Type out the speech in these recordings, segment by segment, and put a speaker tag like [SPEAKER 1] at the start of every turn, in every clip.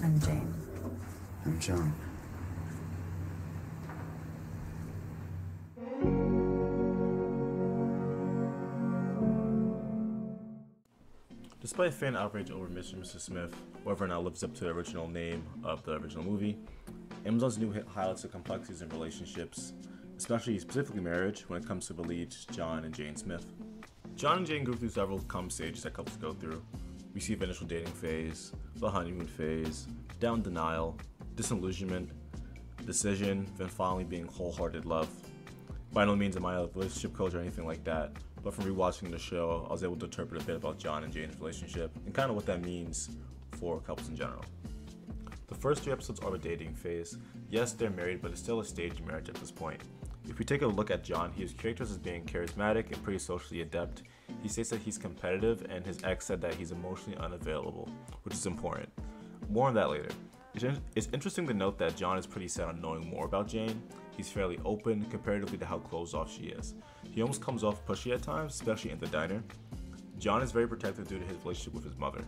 [SPEAKER 1] I'm Jane.
[SPEAKER 2] I'm John.
[SPEAKER 3] Despite fan outrage over Mr. and Mrs. Smith, whether or not lives up to the original name of the original movie, Amazon's new hit highlights the complexities in relationships, specifically marriage, when it comes to the leads, John and Jane Smith. John and Jane go through several common stages that couples go through. We see the initial dating phase, the honeymoon phase, down denial, disillusionment, decision, then finally being wholehearted love. By no means am I a relationship coach or anything like that, but from rewatching the show, I was able to interpret a bit about John and Jane's relationship and kind of what that means for couples in general. The first 3 episodes are the dating phase. Yes, they're married, but it's still a staged marriage at this point. If we take a look at John, he is characterized as being charismatic and pretty socially adept. He states that he's competitive, and his ex said that he's emotionally unavailable, which is important. More on that later. It's interesting to note that John is pretty set on knowing more about Jane. He's fairly open comparatively to how closed off she is. He almost comes off pushy at times, especially in the diner. John is very protective due to his relationship with his mother,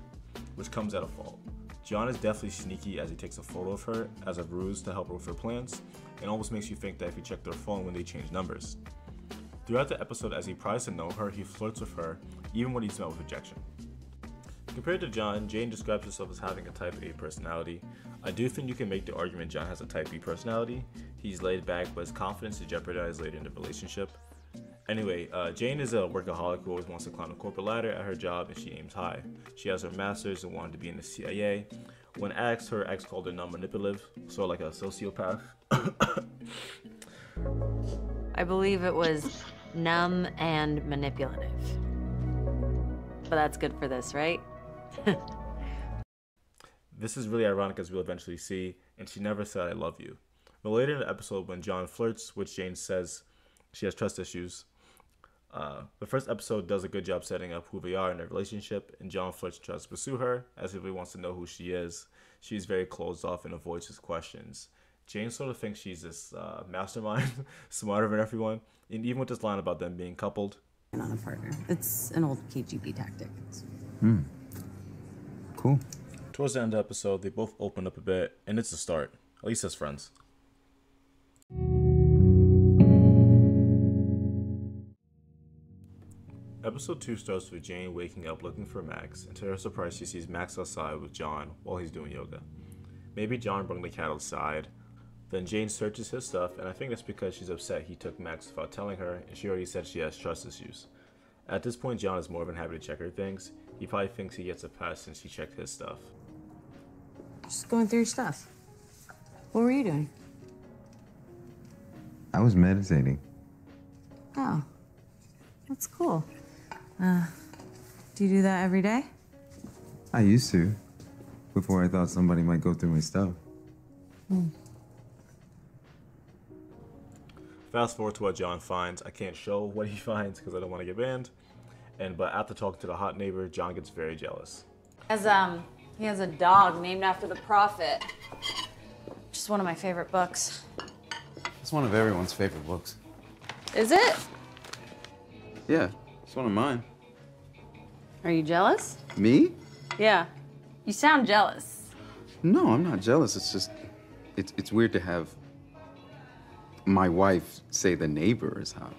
[SPEAKER 3] which comes at a fault. John is definitely sneaky as he takes a photo of her as a ruse to help her with her plans, and almost makes you think that if he checked their phone when they change numbers. Throughout the episode, as he tries to know her, he flirts with her, even when he's met with rejection. Compared to John, Jane describes herself as having a type A personality. I do think you can make the argument John has a type B personality. He's laid back, but his confidence is jeopardized later in the relationship. Anyway, Jane is a workaholic who always wants to climb the corporate ladder at her job, and she aims high. She has her master's and wanted to be in the CIA. When asked, her ex called her non-manipulative, sort of like a sociopath.
[SPEAKER 1] I believe it was numb and manipulative. But that's good for this, right?
[SPEAKER 3] This is really ironic, as we'll eventually see, and she never said I love you. But later in the episode, when John flirts, which Jane says she has trust issues, the first episode does a good job setting up who they are in their relationship, and John flirts and tries to pursue her, as if he wants to know who she is. She's very closed off and avoids his questions. Jane sort of thinks she's this mastermind, smarter than everyone, and even with this line about them being coupled.
[SPEAKER 4] On a partner. It's an old KGB tactic.
[SPEAKER 2] Cool.
[SPEAKER 3] Towards the end of the episode, they both open up a bit, and it's a start, at least as friends. Episode 2 starts with Jane waking up looking for Max, and to her surprise she sees Max outside with John while he's doing yoga. Maybe John brought the cat outside. Then Jane searches his stuff, and I think that's because she's upset he took Max without telling her, and she already said she has trust issues. At this point, John is more than happy to check her things. He probably thinks he gets a pass since he checked his stuff.
[SPEAKER 4] Just going through your stuff. What were you doing?
[SPEAKER 2] I was meditating.
[SPEAKER 4] Oh, that's cool. Do you do that every day?
[SPEAKER 2] I used to, before I thought somebody might go through my stuff.
[SPEAKER 3] Fast forward to what John finds. I can't show what he finds because I don't want to get banned. But after talking to the hot neighbor, John gets very jealous.
[SPEAKER 1] He has a dog named after the prophet. Just one of my favorite books.
[SPEAKER 5] It's one of everyone's favorite books.
[SPEAKER 1] Is it?
[SPEAKER 5] Yeah, it's one of mine.
[SPEAKER 1] Are you jealous?
[SPEAKER 5] Me?
[SPEAKER 1] Yeah. You sound jealous.
[SPEAKER 5] No, I'm not jealous. It's just, it's weird to have my wife say the neighbor is hot.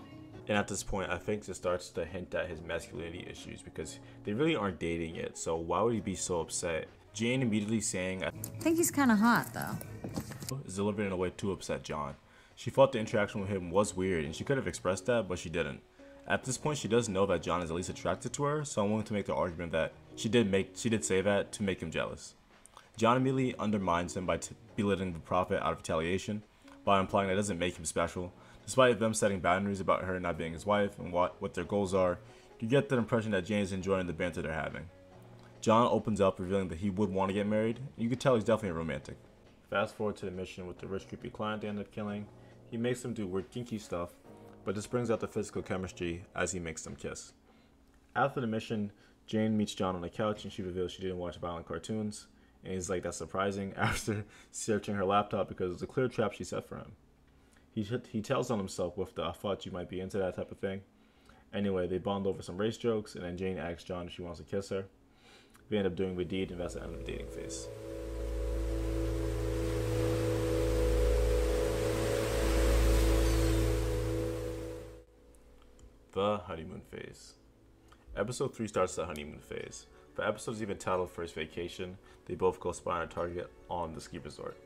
[SPEAKER 3] And at this point, I think it starts to hint at his masculinity issues because they really aren't dating yet, so why would he be so upset? Jane immediately saying, I
[SPEAKER 4] think he's kind of hot, though.
[SPEAKER 3] is delivered in a way to upset John. She thought the interaction with him was weird, and she could have expressed that, but she didn't. At this point, she does know that John is at least attracted to her, so I'm willing to make the argument that she did say that to make him jealous. John immediately undermines him by belittling the prophet out of retaliation, by implying that doesn't make him special. Despite them setting boundaries about her not being his wife and what their goals are, you get the impression that Jane is enjoying the banter they're having. John opens up, revealing that he would want to get married, and you can tell he's definitely a romantic. Fast forward to the mission with the rich creepy client they end up killing. He makes them do weird kinky stuff, but this brings out the physical chemistry as he makes them kiss. After the mission, Jane meets John on the couch and she reveals she didn't watch violent cartoons, and he's like, that's surprising, after searching her laptop because it was a clear trap she set for him. He tells on himself with the I thought you might be into that type of thing. Anyway, they bond over some race jokes, and then Jane asks John if she wants to kiss her. They end up doing the deed, and that's the end of the dating phase. The honeymoon phase. Episode 3 starts the honeymoon phase. The episode is even titled First Vacation. They both go spy on a target on the ski resort.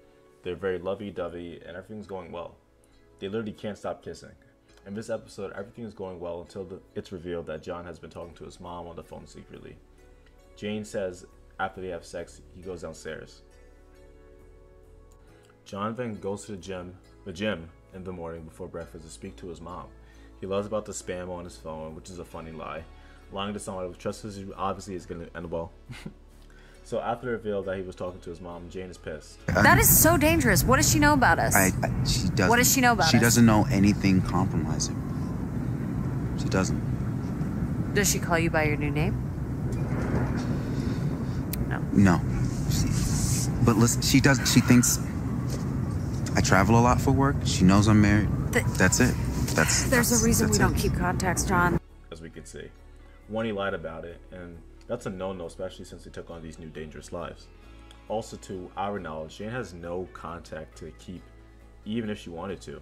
[SPEAKER 3] They're very lovey-dovey and everything's going well. They literally can't stop kissing. In this episode, everything is going well until it's revealed that John has been talking to his mom on the phone secretly. Jane says after they have sex, he goes downstairs. John then goes to the gym in the morning before breakfast to speak to his mom. He lies about the spam on his phone, which is a funny lie. Lying to someone who trusts him obviously is going to end well. So after the reveal that he was talking to his mom, Jane is pissed.
[SPEAKER 4] That is so dangerous. What does she know about us?
[SPEAKER 6] She doesn't.
[SPEAKER 4] What does she know about us?
[SPEAKER 6] She doesn't know anything compromising. She doesn't.
[SPEAKER 4] Does she call you by your new name?
[SPEAKER 6] No. But listen, she does. She thinks I travel a lot for work. She knows I'm married. That's it.
[SPEAKER 4] There's a reason we don't keep contacts, John.
[SPEAKER 3] As we can see. One, he lied about it, and that's a no-no, especially since they took on these new dangerous lives. Also, to our knowledge, Jane has no contact to keep, even if she wanted to.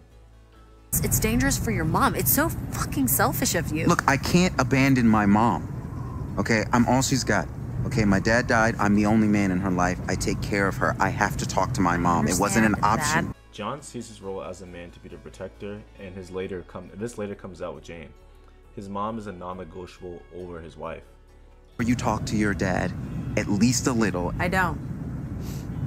[SPEAKER 4] It's dangerous for your mom. It's so fucking selfish of you.
[SPEAKER 6] Look, I can't abandon my mom. Okay, I'm all she's got. Okay, my dad died. I'm the only man in her life. I take care of her. I have to talk to my mom. It wasn't an option.
[SPEAKER 4] That.
[SPEAKER 3] John sees his role as a man to be the protector, and this later comes out with Jane. His mom is a non-negotiable over his wife.
[SPEAKER 6] You talk to your dad at least a little.
[SPEAKER 4] I don't.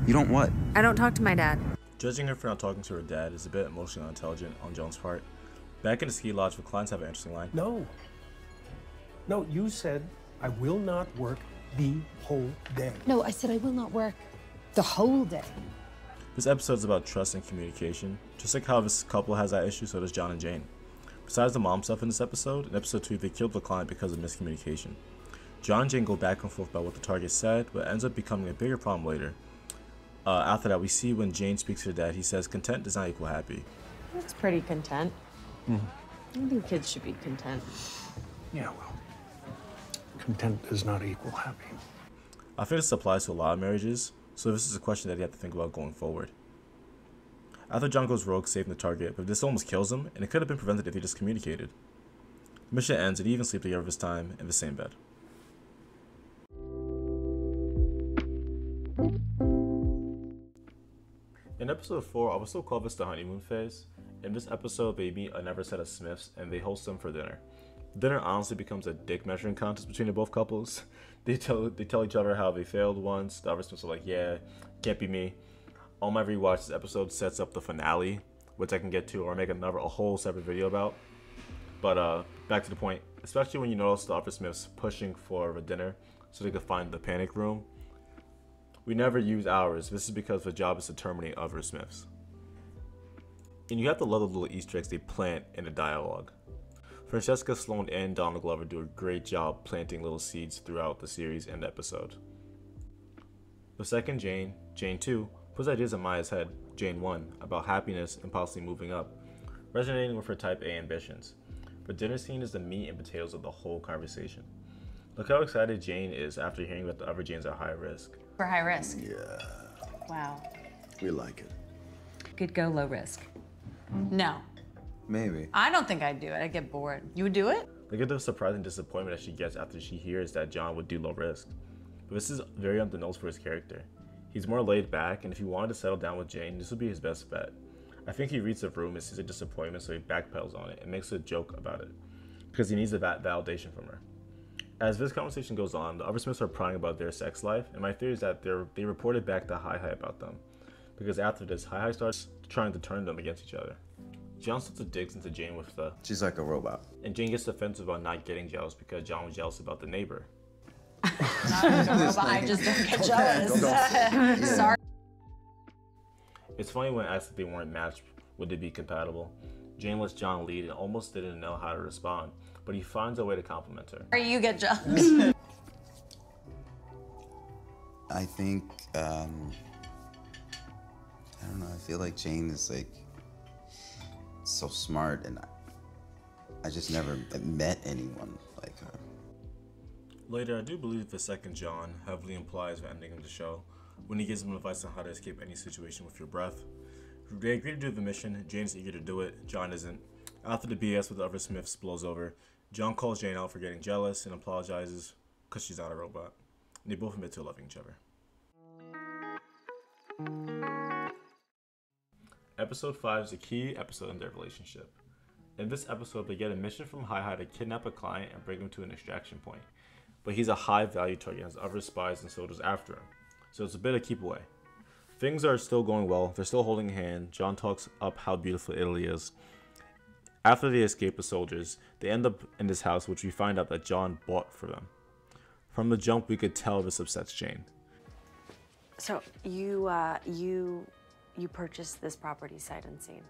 [SPEAKER 6] You don't what?
[SPEAKER 4] I don't talk to my dad.
[SPEAKER 3] Judging her for not talking to her dad is a bit emotionally unintelligent on Joan's part. Back in the ski lodge, the clients have an interesting line.
[SPEAKER 7] No, you said I will not work the whole day.
[SPEAKER 8] No, I said I will not work the whole day.
[SPEAKER 3] This episode is about trust and communication. Just like how this couple has that issue, so does John and Jane. Besides the mom stuff in this episode, in episode 2 they killed the client because of miscommunication. John and Jane go back and forth about what the target said, but ends up becoming a bigger problem later. After that, we see when Jane speaks to her dad, he says content does not equal happy.
[SPEAKER 1] That's pretty content. I think kids should be content.
[SPEAKER 7] Yeah, well, content does not equal happy.
[SPEAKER 3] I think this applies to a lot of marriages, so this is a question that you have to think about going forward. After John goes rogue saving the target, but this almost kills him, and it could have been prevented if he just communicated. The mission ends and they even sleep together this time in the same bed. In episode 4, I will still call this the honeymoon phase. In this episode, they meet another set of Smiths and they host them for dinner. Dinner honestly becomes a dick measuring contest between the both couples. They tell each other how they failed once. The other Smiths are like, yeah, can't be me. On my rewatch, this episode sets up the finale, which I can get to or make a whole separate video about. But back to the point, especially when you notice the other Smiths pushing for the dinner so they could find the panic room. We never use ours. This is because the job is to terminate other Smiths. And you have to love the little Easter eggs they plant in the dialogue. Francesca Sloan and Donald Glover do a great job planting little seeds throughout the series and the episode. The second Jane 2, puts ideas in Maya's head, Jane 1, about happiness and possibly moving up, resonating with her type A ambitions. The dinner scene is the meat and potatoes of the whole conversation. Look how excited Jane is after hearing that the other Janes are high risk.
[SPEAKER 4] For high risk.
[SPEAKER 9] Yeah,
[SPEAKER 8] Wow.
[SPEAKER 9] we like it.
[SPEAKER 1] Could go low risk. No.
[SPEAKER 2] Maybe.
[SPEAKER 1] I don't think I'd do it. I'd get bored. You would do it?
[SPEAKER 3] Look at the surprising disappointment that she gets after she hears that John would do low risk. But this is very on the nose for his character. He's more laid back, and if he wanted to settle down with Jane, this would be his best bet. I think he reads the room and sees a disappointment, so he backpedals on it and makes a joke about it, because he needs that validation from her. As this conversation goes on, the other Smiths are prying about their sex life, and my theory is that they reported back to Hi about them, because after this, Hi starts trying to turn them against each other. John starts to dig into Jane with the...
[SPEAKER 2] She's like a robot.
[SPEAKER 3] And Jane gets defensive about not getting jealous because John was jealous about the neighbor.
[SPEAKER 1] I just don't get jealous. Sorry.
[SPEAKER 3] It's funny when asked if they weren't matched, would they be compatible? Jane lets John lead and almost didn't know how to respond, but he finds a way to compliment her.
[SPEAKER 1] You get jealous.
[SPEAKER 6] I think, I don't know, I feel like Jane is like so smart, and I just never met anyone like her.
[SPEAKER 3] Later, I do believe the second John heavily implies the ending of the show when he gives him advice on how to escape any situation with your breath. They agree to do the mission, Jane's eager to do it, John isn't. After the BS with the other Smiths blows over, John calls Jane out for getting jealous and apologizes because she's not a robot. And they both admit to loving each other. Episode 5 is a key episode in their relationship. In this episode, they get a mission from Hi to kidnap a client and bring him to an extraction point. But he's a high-value target and has other spies and soldiers after him. So it's a bit of keep away. Things are still going well. They're still holding a hand. John talks up how beautiful Italy is. After they escape the soldiers, they end up in this house, which we find out that John bought for them. From the jump, we could tell this upsets Jane.
[SPEAKER 1] So you purchased this property sight unseen.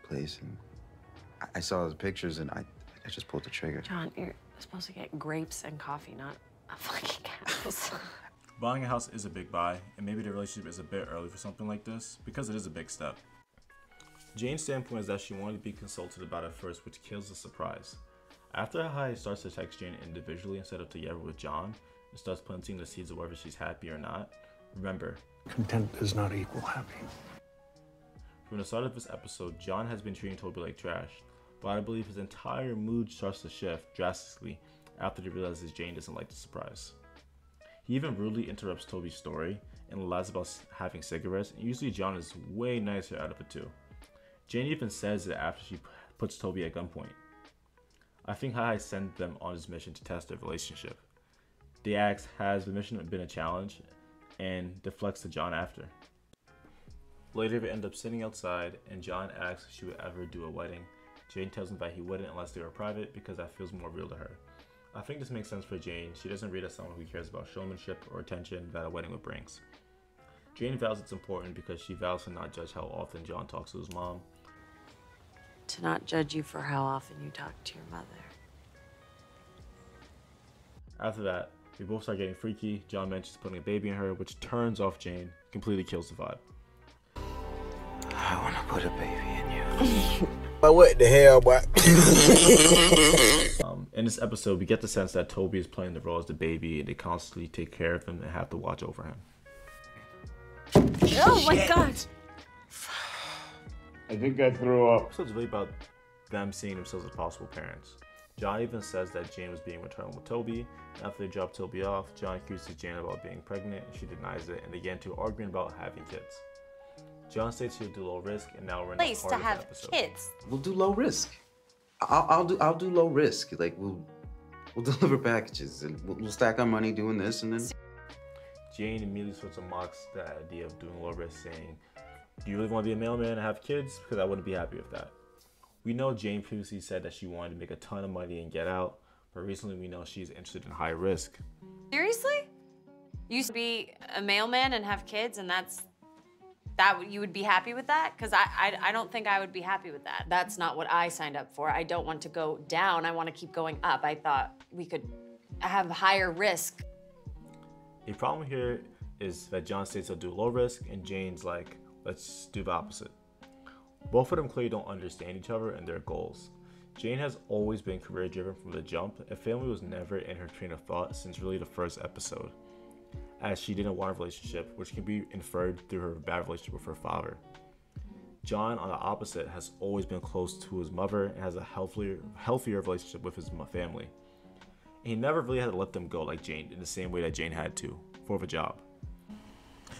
[SPEAKER 6] Place, and I saw the pictures, and I just pulled the trigger.
[SPEAKER 1] John, you're supposed to get grapes and coffee, not a fucking house.
[SPEAKER 3] Buying a house is a big buy, and maybe the relationship is a bit early for something like this, because it is a big step. Jane's standpoint is that she wanted to be consulted about it first, which kills the surprise. After Hi starts to text Jane individually instead of together with John, and starts planting the seeds of whether she's happy or not, remember,
[SPEAKER 7] Content does not equal happy.
[SPEAKER 3] from the start of this episode, John has been treating Toby like trash, but I believe his entire mood starts to shift drastically after he realizes Jane doesn't like the surprise. He even rudely interrupts Toby's story and lies about having cigarettes, and usually John is way nicer out of the two. Jane even says it after she puts Toby at gunpoint. I think Hi sent them on this mission to test their relationship. They ask, has the mission been a challenge, and deflects to John after. Later they end up sitting outside, and John asks if she would ever do a wedding. Jane tells him that he wouldn't unless they were private because that feels more real to her. I think this makes sense for Jane. She doesn't read as someone who cares about showmanship or attention that a wedding would bring. Jane vows it's important because she vows to not judge how often John talks to his mom.
[SPEAKER 1] To not judge you for how often you talk to your mother.
[SPEAKER 3] After that, we both start getting freaky. John mentions putting a baby in her, which turns off Jane, completely kills the vibe.
[SPEAKER 6] I want to put a baby in you.
[SPEAKER 9] But what the hell, boy?
[SPEAKER 3] In this episode, we get the sense that Toby is playing the role as the baby, and they constantly take care of him and have to watch over him.
[SPEAKER 1] Oh my god!
[SPEAKER 9] I think I threw up.
[SPEAKER 3] The episode's really about them seeing themselves as possible parents. John even says that Jane was being maternal with Toby. After they drop Toby off, John accuses Jane about being pregnant, and she denies it, and they get into an argument about having kids. John states he'll do low risk, and now we're in the
[SPEAKER 1] Place
[SPEAKER 3] part
[SPEAKER 1] to
[SPEAKER 3] of the
[SPEAKER 1] have
[SPEAKER 3] episode.
[SPEAKER 1] kids.
[SPEAKER 6] We'll do low risk. I'll do low risk. Like we'll deliver packages and we'll stack our money doing this, and then
[SPEAKER 3] Jane immediately sorts of mocks the idea of doing low risk, saying, "Do you really want to be a mailman and have kids? Because I wouldn't be happy with that." We know Jane previously said that she wanted to make a ton of money and get out, but recently we know she's interested in high risk.
[SPEAKER 1] Seriously? You used to be a mailman and have kids, and that you would be happy with that? Because I don't think I would be happy with that. That's not what I signed up for. I don't want to go down. I want to keep going up. I thought we could have higher risk.
[SPEAKER 3] The problem here is that John states he'll do low risk, and Jane's like, let's do the opposite. Both of them clearly don't understand each other and their goals. Jane has always been career driven from the jump, and family was never in her train of thought since really the first episode, as she didn't want a relationship, which can be inferred through her bad relationship with her father. John, on the opposite, has always been close to his mother and has a healthier relationship with his family. And he never really had to let them go like Jane, in the same way that Jane had to, for the job.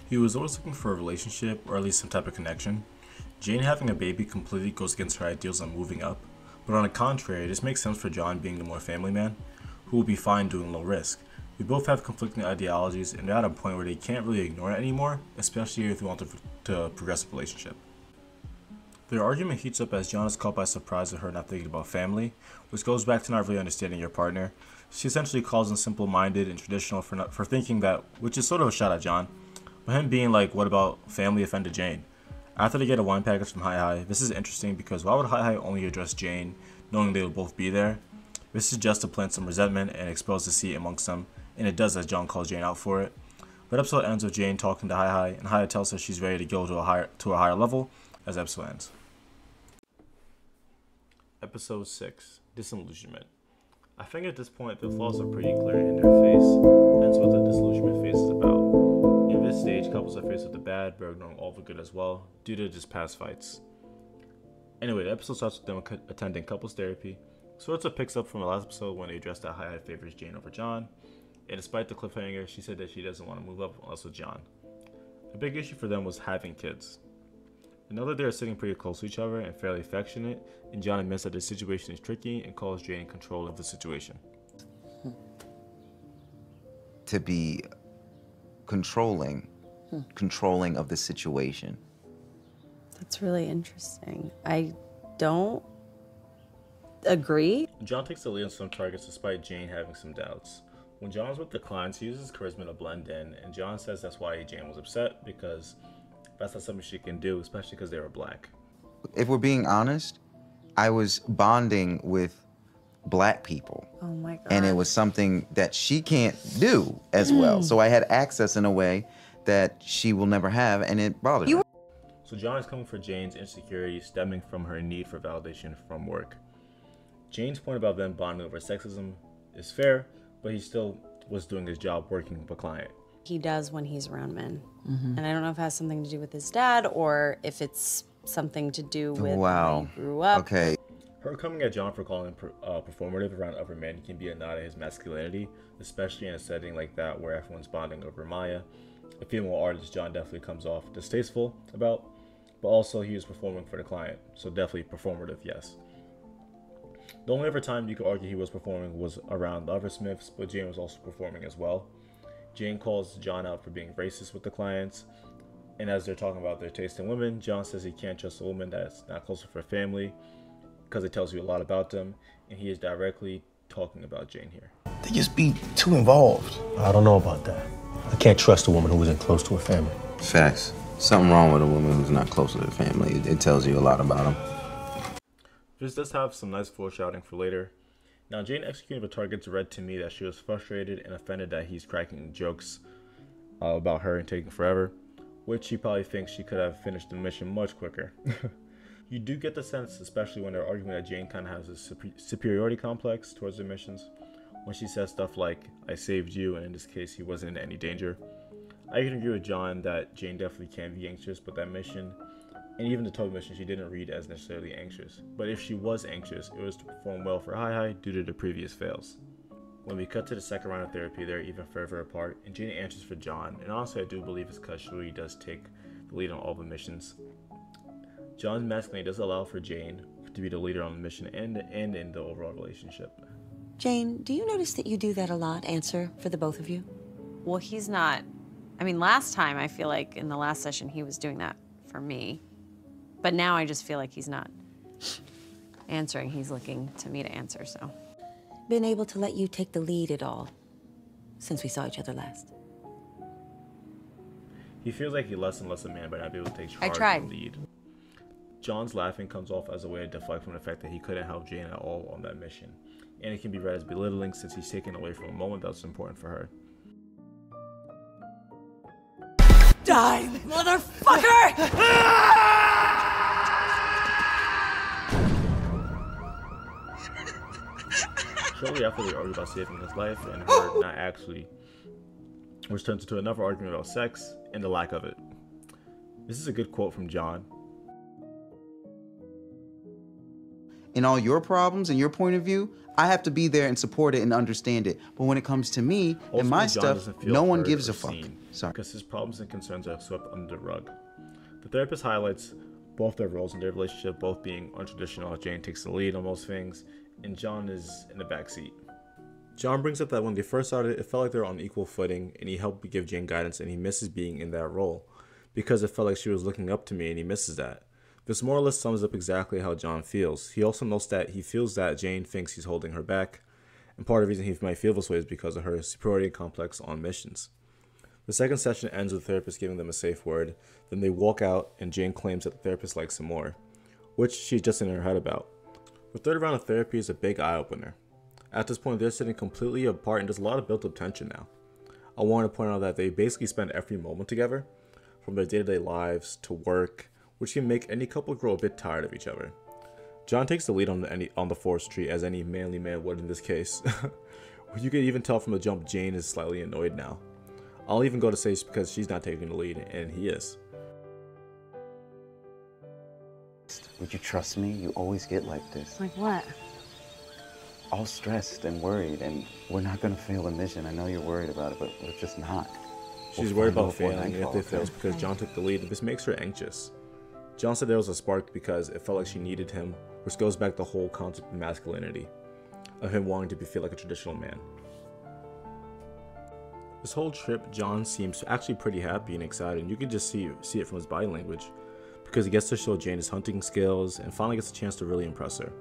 [SPEAKER 3] He was always looking for a relationship, or at least some type of connection. Jane having a baby completely goes against her ideals on moving up, but on the contrary, this makes sense for John being the more family man, who will be fine doing low risk. We both have conflicting ideologies, and they're at a point where they can't really ignore it anymore, especially if they want to progress a relationship. Their argument heats up as John is caught by surprise at her not thinking about family, which goes back to not really understanding your partner. She essentially calls him simple-minded and traditional for thinking that, which is sort of a shot at John, but him being like, what about family offended Jane? After they get a wine package from Hi, this is interesting because why would Hi only address Jane, knowing they will both be there? This is just to plant some resentment and expose the deceit amongst them, and it does as John calls Jane out for it. But episode ends with Jane talking to Hi, and Hi tells her she's ready to go to a higher level as episode ends. Episode 6, Disillusionment. I think at this point the flaws are pretty clear in their face, hence what the disillusionment phase is about. In this stage, couples are faced with the bad, but ignoring all the good as well, due to just past fights. Anyway, the episode starts with them attending couples therapy, So it's a picks up from the last episode when they addressed that Hi favors Jane over John. And despite the cliffhanger, she said that she doesn't want to move up unless with John. A big issue for them was having kids. They know that they're sitting pretty close to each other and fairly affectionate, and John admits that the situation is tricky and calls Jane in control of the situation.
[SPEAKER 6] To be controlling of the situation.
[SPEAKER 1] That's really interesting. I don't agree.
[SPEAKER 3] John takes the lead on some targets despite Jane having some doubts. When John's with the clients, he uses charisma to blend in, and John says that's why Jane was upset, because that's not something she can do, especially because they were black.
[SPEAKER 6] If we're being honest, I was bonding with black people.
[SPEAKER 1] Oh my God.
[SPEAKER 6] And it was something that she can't do as well. So I had access in a way that she will never have, and it bothered me.
[SPEAKER 3] So John is coming for Jane's insecurity stemming from her need for validation from work. Jane's point about them bonding over sexism is fair, but he still was doing his job working with a client.
[SPEAKER 1] He does when he's around men. And I don't know if it has something to do with his dad or if it's something to do with how he grew up.
[SPEAKER 6] Okay.
[SPEAKER 3] Her coming at John for calling him performative around other men can be a nod at his masculinity, especially in a setting like that where everyone's bonding over Maya, a female artist John definitely comes off distasteful about, but also he was performing for the client, so definitely performative, yes. The only other time you could argue he was performing was around the other Smiths, but Jane was also performing as well. Jane calls John out for being racist with the clients, and as they're talking about their taste in women, John says he can't trust a woman that's not close to her family because it tells you a lot about them, and he is directly talking about Jane here.
[SPEAKER 9] They just be too involved.
[SPEAKER 7] I don't know about that. I can't trust a woman who isn't close to her family.
[SPEAKER 5] Facts. Something wrong with a woman who's not close to their family. It tells you a lot about them.
[SPEAKER 3] This does have some nice foreshadowing for later. Now, Jane executing the targets read to me that she was frustrated and offended that he's cracking jokes about her and taking forever, which she probably thinks she could have finished the mission much quicker. You do get the sense, especially when they're arguing, that Jane kind of has a superiority complex towards the missions, when she says stuff like, I saved you, and in this case, he wasn't in any danger. I can agree with John that Jane definitely can be anxious, but that mission, and even the tug mission, she didn't read as necessarily anxious. But if she was anxious, it was to perform well for Hi due to the previous fails. When we cut to the second round of therapy, they're even further apart, and Jane answers for John, and honestly I do believe it's because she really does take the lead on all the missions. John's masculinity does allow for Jane to be the leader on the mission and in the overall relationship.
[SPEAKER 10] Jane, do you notice that you do that a lot, answer for the both of you?
[SPEAKER 1] Well, he's not. I mean, last time I feel like in the last session he was doing that for me. But now I just feel like he's not answering. He's looking to me to answer, so.
[SPEAKER 10] Been able to let you take the lead at all since we saw each other last?
[SPEAKER 3] He feels like he's less and less a man by not being able to take charge and lead. John's laughing comes off as a way to deflect from the fact that he couldn't help Jane at all on that mission. And it can be read as belittling since he's taken away from a moment that was important for her.
[SPEAKER 10] Die, motherfucker!
[SPEAKER 3] Shortly after they argue about saving his life and her not actually, which turns into another argument about sex and the lack of it. This is a good quote from John.
[SPEAKER 6] In all your problems and your point of view, I have to be there and support it and understand it. But when it comes to me and my stuff, no one gives a fuck. Sorry.
[SPEAKER 3] Because his problems and concerns are swept under the rug. The therapist highlights both their roles in their relationship, both being untraditional. Jane takes the lead on most things, and John is in the backseat. John brings up that when they first started, it felt like they were on equal footing, and he helped give Jane guidance, and he misses being in that role because it felt like she was looking up to me, and he misses that. This more or less sums up exactly how John feels. He also notes that he feels that Jane thinks he's holding her back, and part of the reason he might feel this way is because of her superiority complex on missions. The second session ends with the therapist giving them a safe word. Then they walk out, and Jane claims that the therapist likes him more, which she's just in her head about. The third round of therapy is a big eye-opener. At this point, they're sitting completely apart, and there's a lot of built-up tension now. I want to point out that they basically spend every moment together, from their day-to-day lives to work, which can make any couple grow a bit tired of each other. John takes the lead on the force tree, as any manly man would in this case. You can even tell from the jump Jane is slightly annoyed now. I'll even go to say it's because she's not taking the lead, and he is.
[SPEAKER 6] Would you trust me? You always get like this.
[SPEAKER 1] Like what?
[SPEAKER 5] all stressed and worried, and we're not gonna fail the mission. I know you're worried about it, but we're just not.
[SPEAKER 3] She's worried about failing, and if they fail, it's because John took the lead, and this makes her anxious. John said there was a spark because it felt like she needed him, which goes back to the whole concept of masculinity, of him wanting to feel like a traditional man. This whole trip, John seems actually pretty happy and excited, and you can just see it from his body language, because he gets to show Jane his hunting skills and finally gets a chance to really impress her.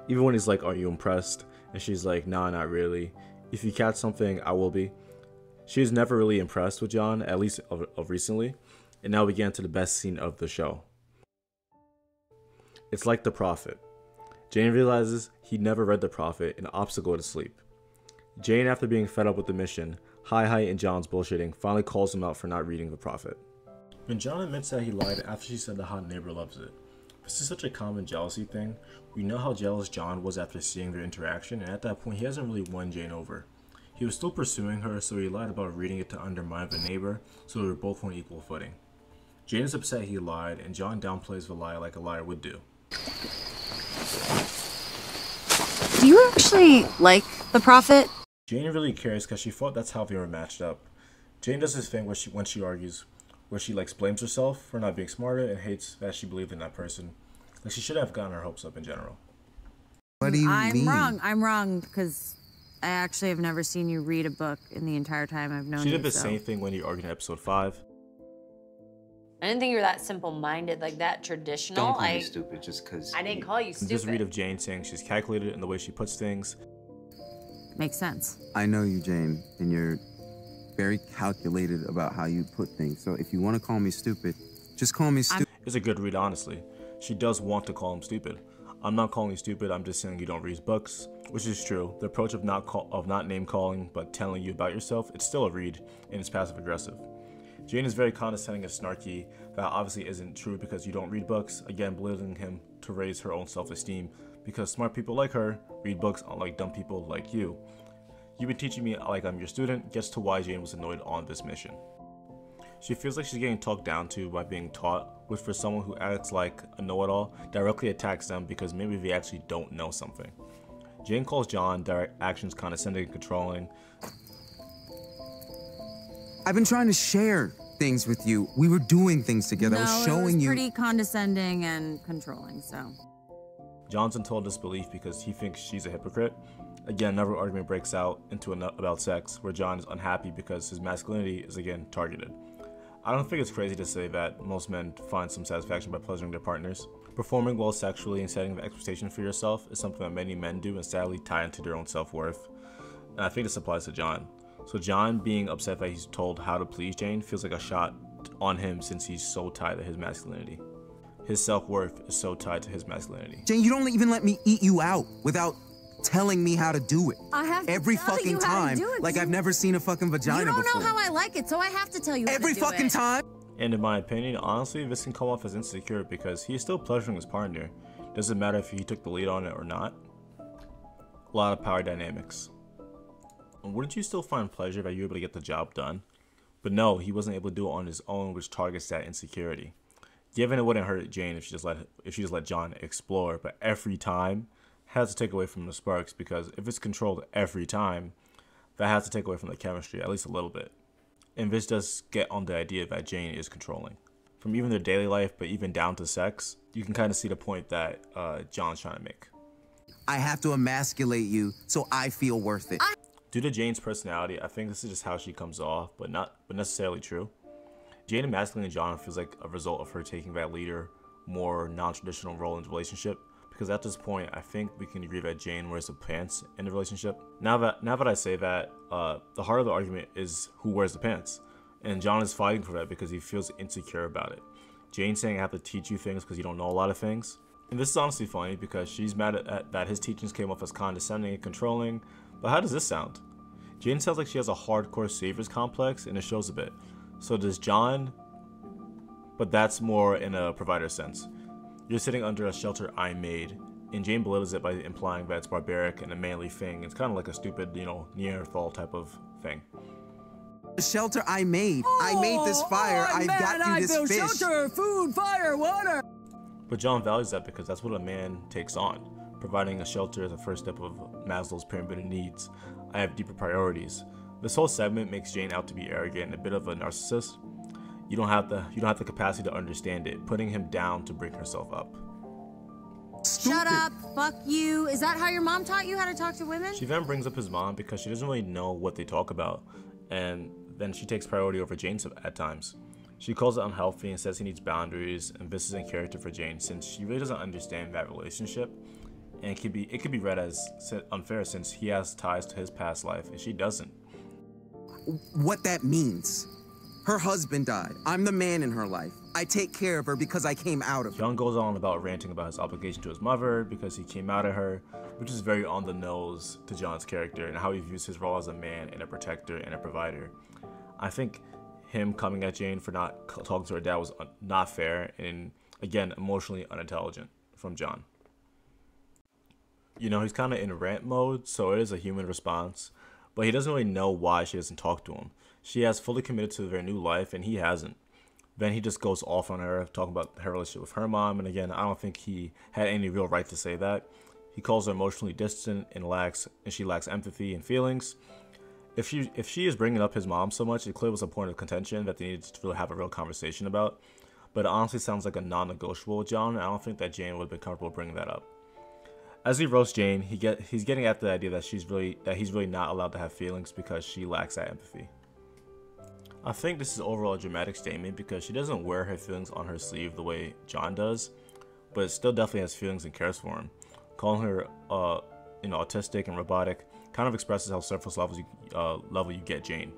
[SPEAKER 3] Even when he's like, "Are you impressed?" and she's like, "Nah, not really. If you catch something, I will be." She was never really impressed with John, at least of recently, and now we get into the best scene of the show. It's like the Prophet. Jane realizes he never read the Prophet and opts to go to sleep. Jane, after being fed up with the mission, Hi and John's bullshitting, finally calls him out for not reading the Prophet. When John admits that he lied after she said the hot neighbor loves it, this is such a common jealousy thing. We know how jealous John was after seeing their interaction, and at that point he hasn't really won Jane over. He was still pursuing her, so he lied about reading it to undermine the neighbor, so they were both on equal footing. Jane is upset he lied, and John downplays the lie like a liar would do.
[SPEAKER 4] Do you actually like the Prophet?
[SPEAKER 3] Jane really cares because she thought that's how they were matched up. Jane does this thing when she argues, where she blames herself for not being smarter and hates that she believed in that person. Like, she should have gotten her hopes up in general.
[SPEAKER 2] What do you mean?
[SPEAKER 4] I'm wrong because I actually have never seen you read a book in the entire time I've known you.
[SPEAKER 3] She did the same thing when you argued in episode 5.
[SPEAKER 1] I didn't think you were that simple-minded, like that traditional.
[SPEAKER 5] Don't call me stupid just because.
[SPEAKER 1] I didn't call you stupid.
[SPEAKER 3] Just read of Jane saying she's calculated in the way she puts things.
[SPEAKER 4] Makes sense.
[SPEAKER 2] I know you, Jane, and you're very calculated about how you put things. So if you want to call me stupid, just call me stupid.
[SPEAKER 3] It's a good read, honestly. She does want to call him stupid. I'm not calling you stupid, I'm just saying you don't read books, which is true. The approach of not name-calling, but telling you about yourself, it's still a read, and it's passive-aggressive. Jane is very condescending and snarky. That obviously isn't true because you don't read books, again belittling him to raise her own self-esteem, because smart people like her read books unlike dumb people like you. You've been teaching me like I'm your student, gets to why Jane was annoyed on this mission. She feels like she's getting talked down to by being taught, which for someone who acts like a know-it-all, directly attacks them because maybe they actually don't know something. Jane calls John direct actions condescending and controlling.
[SPEAKER 2] I've been trying to share things with you. We were doing things together. I was showing you.
[SPEAKER 4] Pretty condescending and controlling, so.
[SPEAKER 3] John's in total disbelief because he thinks she's a hypocrite. Again, another argument breaks out into about sex, where John is unhappy because his masculinity is again targeted. I don't think it's crazy to say that most men find some satisfaction by pleasuring their partners. Performing well sexually and setting the expectation for yourself is something that many men do and sadly tie into their own self-worth. And I think this applies to John. So John being upset that he's told how to please Jane feels like a shot on him since he's so tied to his masculinity. His self-worth is so tied to his masculinity.
[SPEAKER 2] Jane, you don't even let me eat you out without telling me how to do it.
[SPEAKER 4] I have to
[SPEAKER 2] every
[SPEAKER 4] tell
[SPEAKER 2] fucking
[SPEAKER 4] you how
[SPEAKER 2] time.
[SPEAKER 4] to do it,
[SPEAKER 2] like I've never seen a fucking vagina before.
[SPEAKER 4] You don't know how I like it, so I have to tell you
[SPEAKER 2] every
[SPEAKER 4] how to do
[SPEAKER 2] fucking
[SPEAKER 4] it.
[SPEAKER 2] time.
[SPEAKER 3] And in my opinion, honestly, this can come off as insecure because he is still pleasuring his partner. Doesn't matter if he took the lead on it or not. A lot of power dynamics. And wouldn't you still find pleasure that you were able to get the job done? But no, he wasn't able to do it on his own, which targets that insecurity. Given it wouldn't hurt Jane if she just let John explore, but every time has to take away from the sparks, because if it's controlled every time, that has to take away from the chemistry, at least a little bit. And this does get on the idea that Jane is controlling. From even their daily life, but even down to sex, you can kind of see the point that John's trying to make.
[SPEAKER 2] I have to emasculate you so I feel worth it.
[SPEAKER 3] Due to Jane's personality, I think this is just how she comes off, but necessarily true. Jane emasculating John feels like a result of her taking that leader, more non-traditional role in the relationship, because at this point, I think we can agree that Jane wears the pants in the relationship. Now that I say that, the heart of the argument is who wears the pants, and John is fighting for that because he feels insecure about it. Jane saying, I have to teach you things because you don't know a lot of things. And this is honestly funny because she's mad at that his teachings came off as condescending and controlling, but how does this sound? Jane sounds like she has a hardcore saviors complex, and it shows a bit. So does John, but that's more in a provider sense. You're sitting under a shelter I made, and Jane belittles it by implying that it's barbaric and a manly thing. It's kind of like a stupid, Neanderthal type of thing.
[SPEAKER 2] The shelter I made. I made this fire. I've got you this fish.
[SPEAKER 4] Shelter, food, fire, water.
[SPEAKER 3] But John values that because that's what a man takes on. Providing a shelter is the first step of Maslow's pyramid of needs. I have deeper priorities. This whole segment makes Jane out to be arrogant and a bit of a narcissist. You don't have the capacity to understand it, putting him down to bring herself up.
[SPEAKER 1] Shut up, fuck you. Is that how your mom taught you how to talk to women?
[SPEAKER 3] She then brings up his mom because she doesn't really know what they talk about, and then she takes priority over Jane at times. She calls it unhealthy and says he needs boundaries, and this is in character for Jane since she really doesn't understand that relationship, and it could be read as unfair since he has ties to his past life and she doesn't.
[SPEAKER 2] What that means. Her husband died. I'm the man in her life. I take care of her because I came out of her.
[SPEAKER 3] John goes on about ranting about his obligation to his mother because he came out of her, which is very on the nose to John's character and how he views his role as a man and a protector and a provider. I think him coming at Jane for not talking to her dad was not fair and, again, emotionally unintelligent from John. You know, he's kind of in rant mode, so it is a human response, but he doesn't really know why she doesn't talk to him. She has fully committed to their new life, and he hasn't. Then he just goes off on her, talking about her relationship with her mom, and again, I don't think he had any real right to say that. He calls her emotionally distant and she lacks empathy and feelings. If she is bringing up his mom so much, it clearly was a point of contention that they needed to really have a real conversation about. But it honestly sounds like a non-negotiable with John, and I don't think that Jane would have been comfortable bringing that up. As he roasts Jane, he's getting at the idea that he's really not allowed to have feelings because she lacks that empathy. I think this is overall a dramatic statement because she doesn't wear her feelings on her sleeve the way John does, but still definitely has feelings and cares for him. Calling her, autistic and robotic kind of expresses how surface level you get Jane.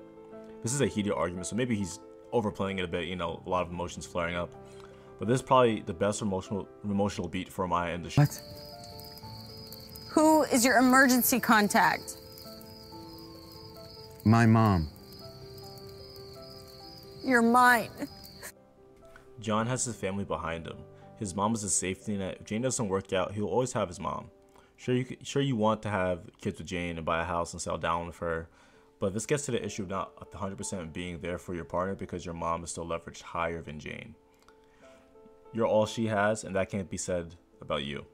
[SPEAKER 3] This is a heated argument, so maybe he's overplaying it a bit. A lot of emotions flaring up, but this is probably the best emotional beat for Maya in the show.
[SPEAKER 2] What?
[SPEAKER 1] Who is your emergency contact?
[SPEAKER 2] My mom.
[SPEAKER 1] You're mine.
[SPEAKER 3] John has his family behind him. His mom is his safety net. If Jane doesn't work out, he'll always have his mom. Sure you want to have kids with Jane and buy a house and settle down with her, but this gets to the issue of not 100% being there for your partner because your mom is still leveraged higher than Jane. You're all she has, and that can't be said about you.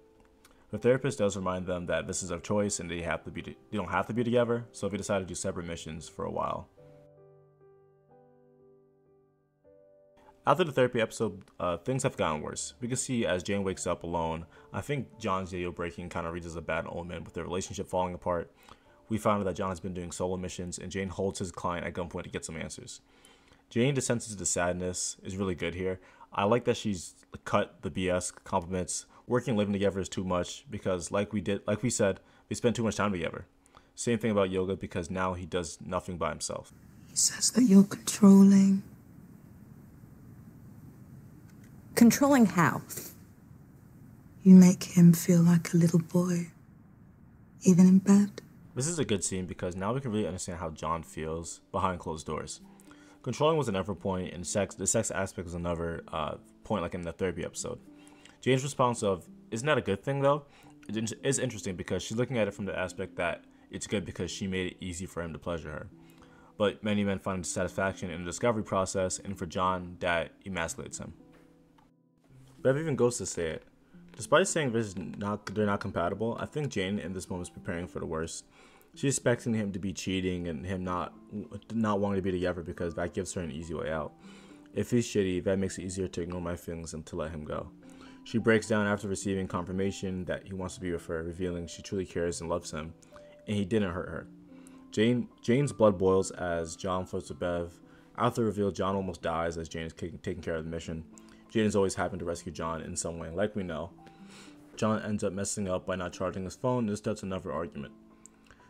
[SPEAKER 3] The therapist does remind them that this is a choice and they don't have to be together, so they decide to do separate missions for a while. After the therapy episode, things have gotten worse. We can see as Jane wakes up alone, I think John's jailbreaking kind of reads as a bad omen with their relationship falling apart. We found out that John has been doing solo missions and Jane holds his client at gunpoint to get some answers. Jane descends into sadness is really good here. I like that she's cut the BS compliments. Working and living together is too much because like we said, they spend too much time together. Same thing about yoga because now he does nothing by himself.
[SPEAKER 11] He says that you're controlling.
[SPEAKER 4] Controlling how?
[SPEAKER 11] You make him feel like a little boy, even in bed.
[SPEAKER 3] This is a good scene because now we can really understand how John feels behind closed doors. Controlling was another point, and the sex aspect was another point, like in the therapy episode. Jane's response of, isn't that a good thing though? It is interesting because she's looking at it from the aspect that it's good because she made it easy for him to pleasure her. But many men find satisfaction in the discovery process, and for John, that emasculates him. Bev even goes to say it. Despite saying they're not compatible, I think Jane in this moment is preparing for the worst. She's expecting him to be cheating and him not wanting to be together because that gives her an easy way out. If he's shitty, that makes it easier to ignore my feelings and to let him go. She breaks down after receiving confirmation that he wants to be with her, revealing she truly cares and loves him, and he didn't hurt her. Jane's blood boils as John flirts with Bev. After the reveal, John almost dies as Jane is taking care of the mission. Jane is always having to rescue John in some way, like we know. John ends up messing up by not charging his phone. This starts another argument.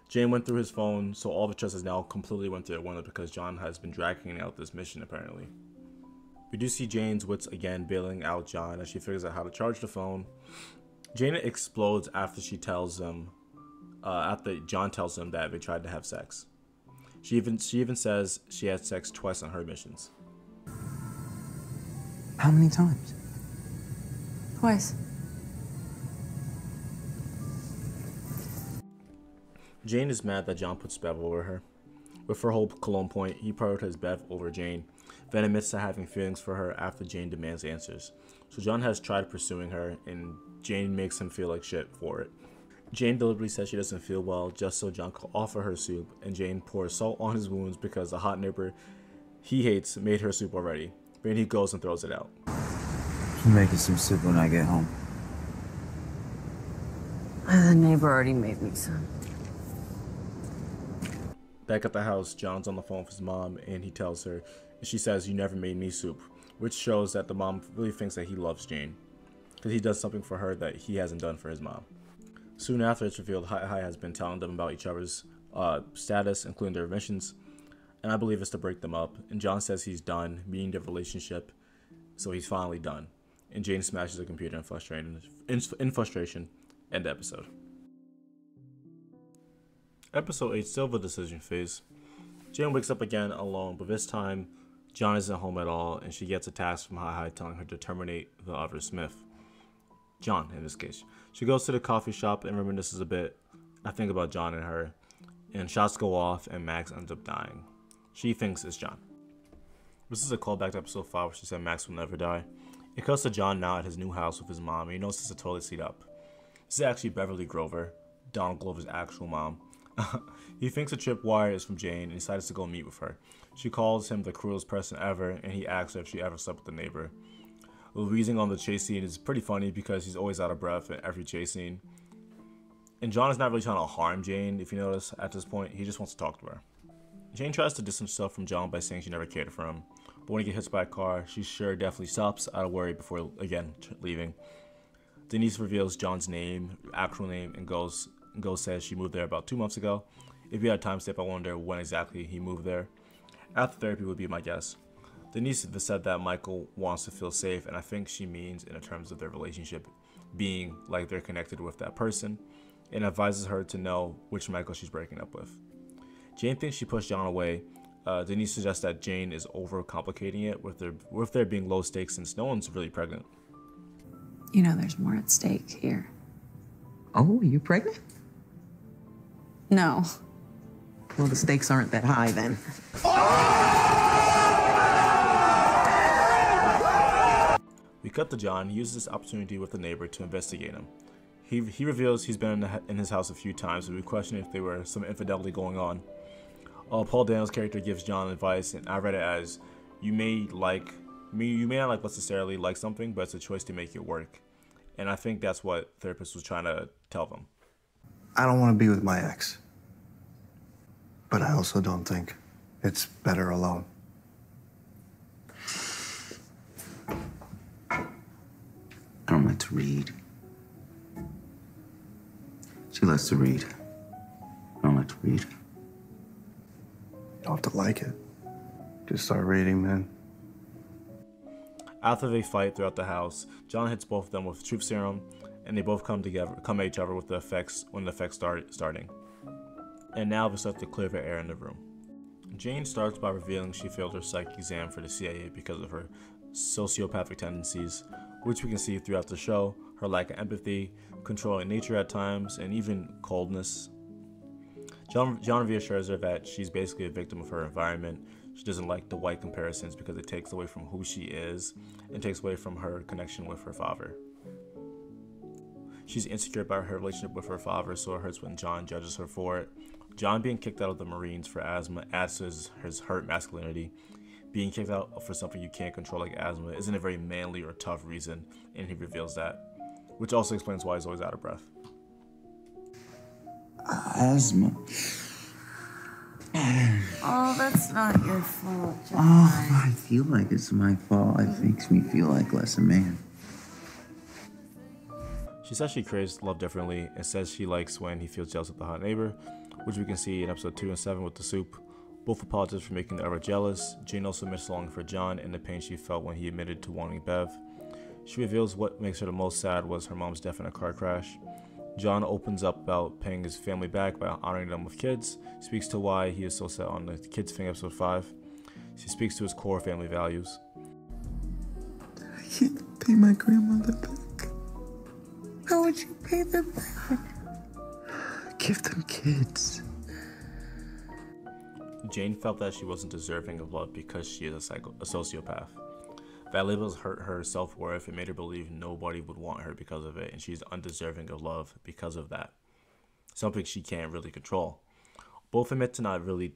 [SPEAKER 3] Jane went through his phone, so all the trust has now completely went through the window because John has been dragging out this mission apparently. We do see Jane's wits again bailing out John as she figures out how to charge the phone. Jane explodes after John tells him that they tried to have sex. She even says she had sex twice on her missions.
[SPEAKER 2] How many times?
[SPEAKER 4] Twice.
[SPEAKER 3] Jane is mad that John puts Bev over her. With her whole cologne point, he prioritizes Bev over Jane, then admits to having feelings for her after Jane demands answers. So John has tried pursuing her, and Jane makes him feel like shit for it. Jane deliberately says she doesn't feel well just so John could offer her soup, and Jane pours salt on his wounds because the hot neighbor he hates made her soup already. But then he goes and throws it out.
[SPEAKER 6] I'm making some soup when I get home.
[SPEAKER 10] The neighbor already made me some.
[SPEAKER 3] Back at the house, John's on the phone with his mom, and he tells her, and she says, "You never made me soup," which shows that the mom really thinks that he loves Jane, because he does something for her that he hasn't done for his mom. Soon after, it's revealed Hi has been telling them about each other's status, including their missions, and I believe it's to break them up. And John says he's done, meaning their relationship, so he's finally done. And Jane smashes the computer in frustration. End episode. Episode 8, still the decision phase. Jane wakes up again alone, but this time John isn't home at all, and she gets a task from Hi telling her to terminate the other Smith. John, in this case. She goes to the coffee shop and reminisces a bit. I think about John and her, and shots go off, and Max ends up dying. She thinks it's John. This is a callback to episode 5 where she said Max will never die. It cuts to John now at his new house with his mom, and he notices the toilet seat up. This is actually Beverly Grover, Donald Glover's actual mom. He thinks the tripwire is from Jane and decides to go meet with her. She calls him the cruelest person ever, and he asks her if she ever slept with the neighbor. Wheezing on the chase scene is pretty funny because he's always out of breath in every chase scene. And John is not really trying to harm Jane, if you notice, at this point. He just wants to talk to her. Jane tries to distance herself from John by saying she never cared for him. But when he gets hit by a car, she sure definitely stops out of worry before, again, leaving. Denise reveals John's name, actual name, and goes says she moved there about 2 months ago. If you had a time step, I wonder when exactly he moved there. After therapy would be my guess. Denise said that Michael wants to feel safe, and I think she means in terms of their relationship being like they're connected with that person, and advises her to know which Michael she's breaking up with. Jane thinks she pushed John away. Denise suggests that Jane is overcomplicating it with there being low stakes since no one's really pregnant.
[SPEAKER 4] You know there's more at stake here.
[SPEAKER 12] Oh, you pregnant?
[SPEAKER 4] No.
[SPEAKER 12] Well, the stakes aren't that high then.
[SPEAKER 3] We cut to John. He uses this opportunity with the neighbor to investigate him. He reveals he's been in his house a few times, and we question if there were some infidelity going on. Paul Daniels' character gives John advice, and I read it as, you may not necessarily like something, but it's a choice to make it work. And I think that's what the therapist was trying to tell them.
[SPEAKER 9] I don't want to be with my ex. But I also don't think it's better alone.
[SPEAKER 6] I don't like to read. She likes to read. I don't like to read.
[SPEAKER 9] You don't have to like it. Just start reading, man.
[SPEAKER 3] After they fight throughout the house, John hits both of them with truth serum, and they both come at each other with the effects when the effects starting. And now they start to clear the air in the room. Jane starts by revealing she failed her psych exam for the CIA because of her sociopathic tendencies, which we can see throughout the show, her lack of empathy, controlling nature at times, and even coldness. John reassures her that she's basically a victim of her environment. She doesn't like the white comparisons because it takes away from who she is and takes away from her connection with her father. She's insecure about her relationship with her father, so it hurts when John judges her for it. John being kicked out of the Marines for asthma adds to his hurt masculinity. Being kicked out for something you can't control like asthma isn't a very manly or tough reason, and he reveals that, which also explains why he's always out of breath.
[SPEAKER 6] Asthma.
[SPEAKER 10] Oh, that's not your fault, John.
[SPEAKER 6] Oh, I feel like it's my fault. It makes me feel like less a man.
[SPEAKER 3] She says she craves love differently and says she likes when he feels jealous of the hot neighbor, which we can see in episode 2 and 7 with the soup. Both apologize for making the other jealous. Jane also admits longing for John and the pain she felt when he admitted to wanting Bev. She reveals what makes her the most sad was her mom's death in a car crash. John opens up about paying his family back by honoring them with kids, speaks to why he is so set on the kids thing episode 5. She speaks to his core family values.
[SPEAKER 11] I can't pay my grandmother back. How would you pay them back?
[SPEAKER 6] Give them kids.
[SPEAKER 3] Jane felt that she wasn't deserving of love because she is a sociopath. That labels hurt her self-worth and made her believe nobody would want her because of it, and she's undeserving of love because of that. something she can't really control. Both admit to not really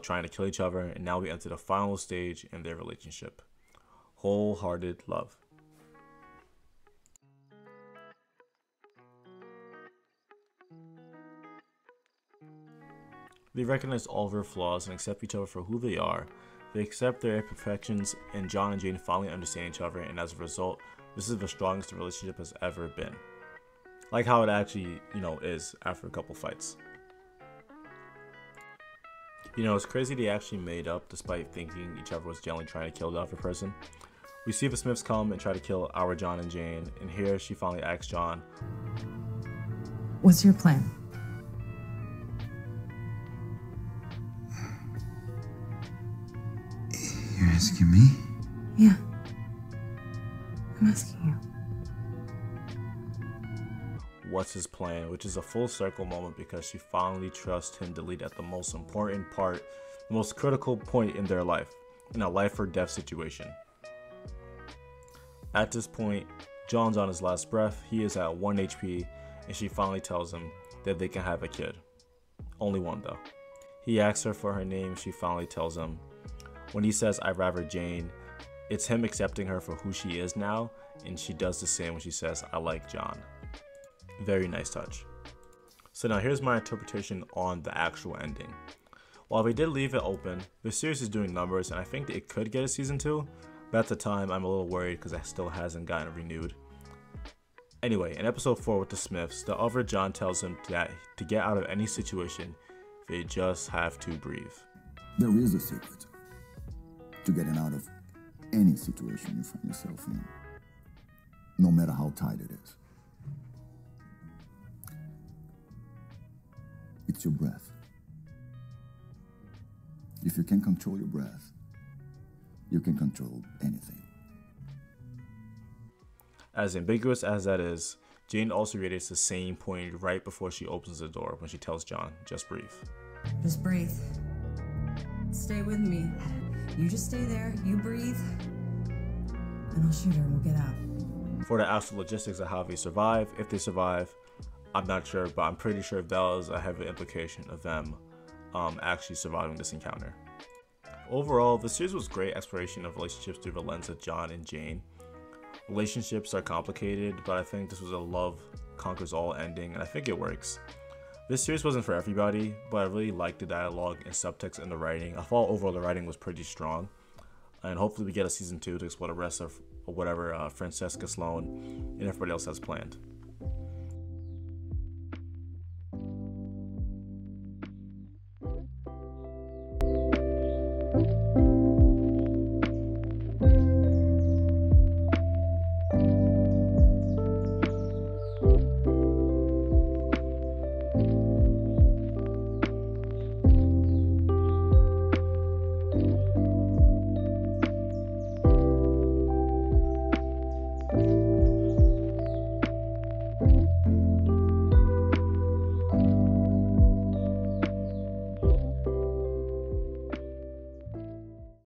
[SPEAKER 3] trying to kill each other, and now we enter the final stage in their relationship. Wholehearted love. They recognize all of their flaws and accept each other for who they are. They accept their imperfections, and John and Jane finally understand each other, and as a result, this is the strongest the relationship has ever been. Like how it actually, is after a couple fights. It's crazy they actually made up despite thinking each other was generally trying to kill the other person. We see the Smiths come and try to kill our John and Jane, and here she finally asks John,
[SPEAKER 4] What's your plan?
[SPEAKER 11] You're asking me?
[SPEAKER 4] Yeah. I'm asking you.
[SPEAKER 3] what's his plan, which is a full circle moment because she finally trusts him to lead at the most important part, the most critical point in their life, in a life or death situation. At this point, John's on his last breath, he is at 1 HP, and she finally tells him that they can have a kid. Only one though. He asks her for her name, she finally tells him. When he says, "I'd rather Jane," it's him accepting her for who she is now, and she does the same when she says, "I like John." Very nice touch. So now here's my interpretation on the actual ending. While they did leave it open, the series is doing numbers and I think it could get a season 2, but at the time I'm a little worried because it still hasn't gotten renewed. Anyway, in episode 4 with the Smiths, the other John tells him that to get out of any situation, they just have to breathe.
[SPEAKER 13] There is a secret to getting out of any situation you find yourself in, no matter how tight it is. It's your breath. If you can control your breath, you can control anything.
[SPEAKER 3] As ambiguous as that is, Jane also reiterates the same point right before she opens the door when she tells John, just breathe.
[SPEAKER 4] Just breathe. Stay with me. You just stay there, you breathe, and I'll shoot her and we'll get out.
[SPEAKER 3] For the actual logistics of how they survive, if they survive, I'm not sure, but I'm pretty sure that was a heavy implication of them actually surviving this encounter. Overall, the series was great exploration of relationships through the lens of John and Jane. Relationships are complicated, but I think this was a love conquers all ending, and I think it works. This series wasn't for everybody, but I really liked the dialogue and subtext and the writing. I thought overall the writing was pretty strong, and hopefully we get a season 2 to explore the rest of whatever Francesca Sloan and everybody else has planned.